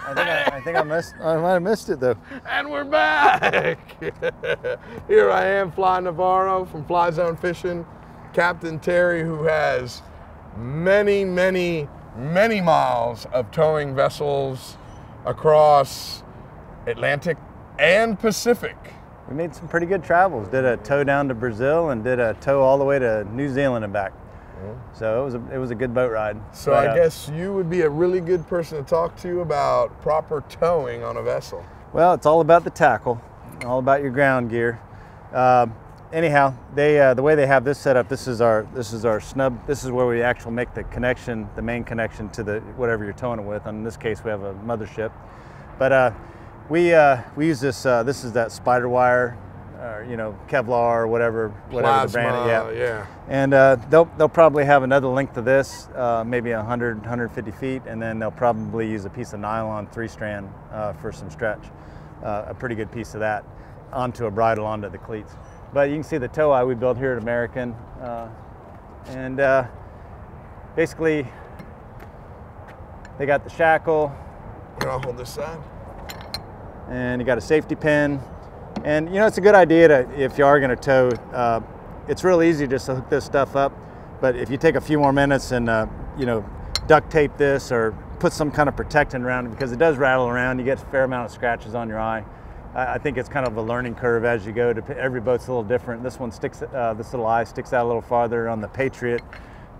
I think I might have missed it though. And we're back. Here I am, Fly Navarro from Fly Zone Fishing, Captain Terry, who has many miles of towing vessels across Atlantic and Pacific. We made some pretty good travels. Did a tow down to Brazil and did a tow all the way to New Zealand and back. So it was a good boat ride. So I guess you would be a really good person to talk to about proper towing on a vessel. Well, it's all about the tackle, all about your ground gear. Anyhow, the way they have this set up, this is our snub. This is where we actually make the connection, the main connection to the whatever you're towing it with. And in this case, we have a mothership. But we use this. This is that spider wire, or Kevlar or whatever Plasma, the brand is. Yeah. And they'll probably have another length to this, maybe 100, 150 feet, and then they'll probably use a piece of nylon 3-strand for some stretch, a pretty good piece of that, onto a bridle, onto the cleats. But you can see the tow eye we built here at American, and basically they got the shackle. Here, I'll hold this side. And you got a safety pin. And it's a good idea to, if you are going to tow, it's real easy just to hook this stuff up. But if you take a few more minutes and duct tape this or put some kind of protectant around it, because it does rattle around, you get a fair amount of scratches on your eye. I think it's kind of a learning curve as you go. Every boat's a little different. This one sticks, this little eye sticks out a little farther on the Patriot.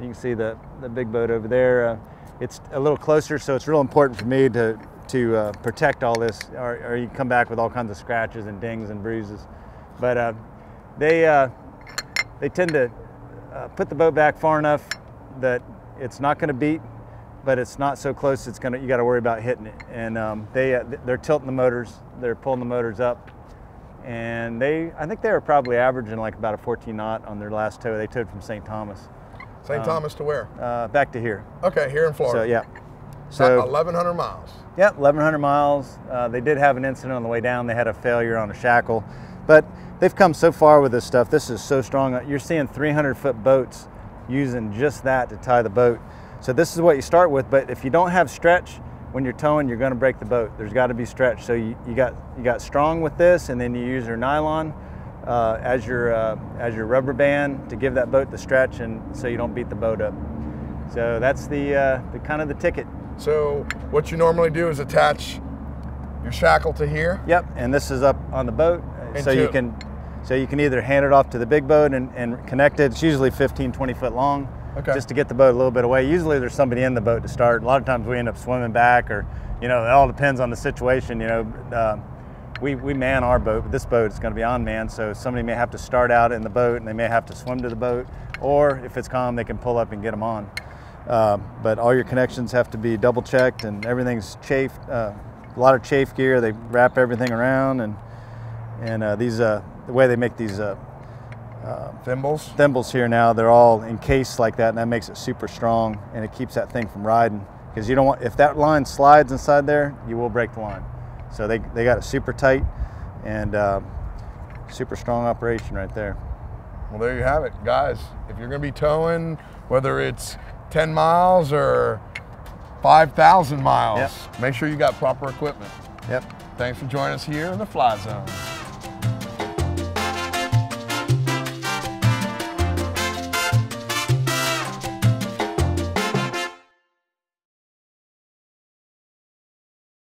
You can see the big boat over there. It's a little closer, so it's real important for me to protect all this, or you come back with all kinds of scratches and dings and bruises. But they tend to put the boat back far enough that it's not going to beat, but it's not so close you got to worry about hitting it. And they're tilting the motors, they're pulling the motors up, and I think they were probably averaging like about a 14 knot on their last tow. They towed from St. Thomas. St. Thomas to where? Back to here. Okay, here in Florida. So yeah. So 1,100 miles. Yep, 1,100 miles. They did have an incident on the way down. They had a failure on a shackle, but they've come so far with this stuff. This is so strong. You're seeing 300-foot boats using just that to tie the boat. So this is what you start with, but if you don't have stretch when you're towing, you're going to break the boat. There's got to be stretch. So you got strong with this, and then you use your nylon as your rubber band to give that boat the stretch, and so you don't beat the boat up. So that's the kind of the ticket. So what you normally do is attach your shackle to here. Yep, and this is up on the boat, so you can either hand it off to the big boat and connect it. It's usually 15, 20 foot long, just to get the boat a little bit away. Usually there's somebody in the boat to start. A lot of times we end up swimming back, or it all depends on the situation. We man our boat, but this boat is going to be on man, so somebody may have to start out in the boat and they may have to swim to the boat, or if it's calm, they can pull up and get them on. But all your connections have to be double checked, and everything's chafed. A lot of chafe gear. They wrap everything around, and these the way they make these thimbles here now, they're all encased like that, and that makes it super strong, and it keeps that thing from riding, because you don't want, if that line slides inside there, you will break the line. So they got it super tight and super strong operation right there. Well, there you have it, guys. If you're going to be towing, whether it's 10 miles or 5,000 miles, make sure you got proper equipment. Yep. Thanks for joining us here in the Fly Zone.